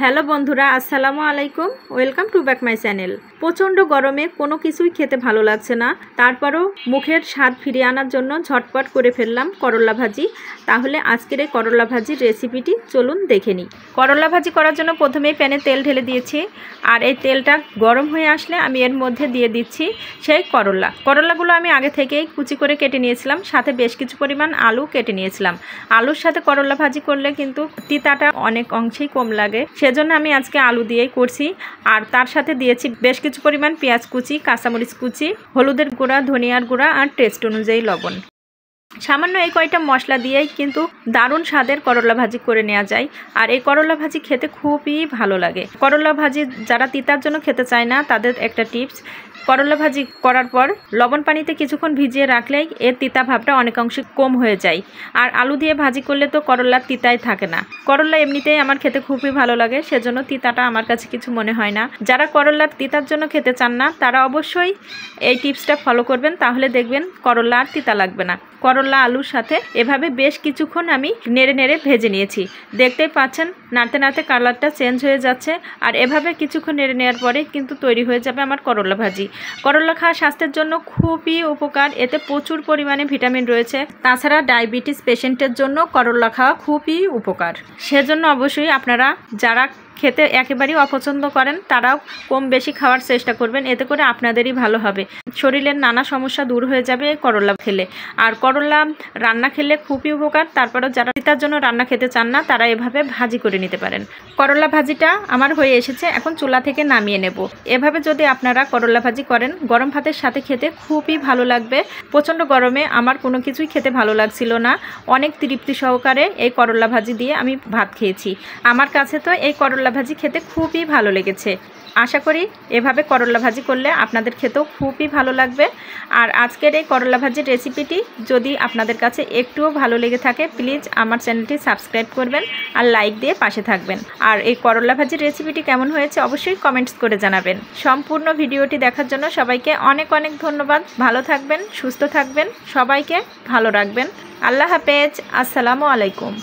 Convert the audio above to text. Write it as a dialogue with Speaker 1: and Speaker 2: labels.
Speaker 1: Hello বন্ধুরা, আসসালামু আলাইকুম। Welcome to back my channel. প্রচণ্ড গরমে কোনো কিছুই খেতে ভালো লাগছে না, তারপরও মুখের স্বাদ ফিরিয়ে আনার জন্য ঝটপট করে ফেললাম করলা ভাজি। তাহলে আজকের এই করলা ভাজির রেসিপিটি চলুন দেখে নিই। করলা ভাজি করার জন্য প্রথমেই প্যানে তেল ঢেলে দিয়েছি, আর এই তেলটা গরম হয়ে আসলে আমি এর মধ্যে দিয়ে দিচ্ছি সেই করলাগুলো আমি আগে থেকেই কুচি করে কেটে নিয়েছিলাম, সাথে বেশ কিছু পরিমাণ আলু কেটে নিয়েছিলাম। আলুর সাথে করলা ভাজি করলে কিন্তু তিতাটা অনেক অংশেই কম লাগে, সেজন্য আমি আজকে আলু দিয়েই করছি। আর তার সাথে দিয়েছি বেশ কিছু পরিমাণ পেঁয়াজ কুচি, কাঁচামরিচ কুচি, হলুদের গুঁড়া, ধনিয়ার গুঁড়া আর টেস্ট অনুযায়ী লবণ। সামান্য এই কয়টা মশলা দিয়েই কিন্তু দারুণ স্বাদের করলা ভাজি করে নেওয়া যায়। আর এই করলা ভাজি খেতে খুবই ভালো লাগে। করলা ভাজি যারা তিতার জন্য খেতে চায় না, তাদের একটা টিপস, করলা ভাজি করার পর লবণ পানিতে কিছুক্ষণ ভিজিয়ে রাখলেই এর তিতা ভাবটা অনেকাংশে কম হয়ে যায়। আর আলু দিয়ে ভাজি করলে তো করলার তিতাই থাকে না। করলা এমনিতেই আমার খেতে খুবই ভালো লাগে, সেজন্য তিতাটা আমার কাছে কিছু মনে হয় না। যারা করলার তিতার জন্য খেতে চান না, তারা অবশ্যই এই টিপসটা ফলো করবেন, তাহলে দেখবেন করলা আর তিতা লাগবে না। করলা আলুর সাথে এভাবে বেশ কিছুক্ষণ আমি নেড়ে নেড়ে ভেজে নিয়েছি। দেখতেই পাচ্ছেন নাড়তে নাড়তে কালারটা চেঞ্জ হয়ে যাচ্ছে। আর এভাবে কিছুক্ষণ নেড়ে নেওয়ার পরে কিন্তু তৈরি হয়ে যাবে আমার করলা ভাজি। করলা খাওয়া স্বাস্থ্যের জন্য খুবই উপকার, এতে প্রচুর পরিমাণে ভিটামিন রয়েছে। তাছাড়া ডায়াবেটিস পেশেন্টের জন্য করলা খাওয়া খুবই উপকার। সেজন্য অবশ্যই আপনারা যারা খেতে একেবারেই অপছন্দ করেন, তারাও কম বেশি খাওয়ার চেষ্টা করবেন, এতে করে আপনাদেরই ভালো হবে। শরীরের নানা সমস্যা দূর হয়ে যাবে এই করলা খেলে। আর করলা রান্না খেলে খুবই উপকার। তারপরেও যারা তিতার জন্য রান্না খেতে চান না, তারা এভাবে ভাজি করে নিতে পারেন। করলা ভাজিটা আমার হয়ে এসেছে, এখন চুলা থেকে নামিয়ে নেব। এভাবে যদি আপনারা করলা ভাজি করেন, গরম ভাতের সাথে খেতে খুবই ভালো লাগবে। প্রচণ্ড গরমে আমার কোনো কিছুই খেতে ভালো লাগছিল না, অনেক তৃপ্তি সহকারে এই করলা ভাজি দিয়ে আমি ভাত খেয়েছি। আমার কাছে তো এই করলা ভাজি খেতে খুবই ভালো লেগেছে। আশা করি এভাবে করলা ভাজি করলে আপনাদের খেতেও খুবই ভালো লাগবে। আর আজকের এই করলা ভাজির রেসিপিটি যদি আপনাদের কাছে একটুও ভালো লেগে থাকে, প্লিজ আমার চ্যানেলটি সাবস্ক্রাইব করবেন আর লাইক দিয়ে পাশে থাকবেন। আর এই করলা ভাজির রেসিপিটি কেমন হয়েছে অবশ্যই কমেন্টস করে জানাবেন। সম্পূর্ণ ভিডিওটি দেখার জন্য সবাইকে অনেক অনেক ধন্যবাদ। ভালো থাকবেন, সুস্থ থাকবেন, সবাইকে ভালো রাখবেন। আল্লাহ হাফেজ, আসসালামু আলাইকুম।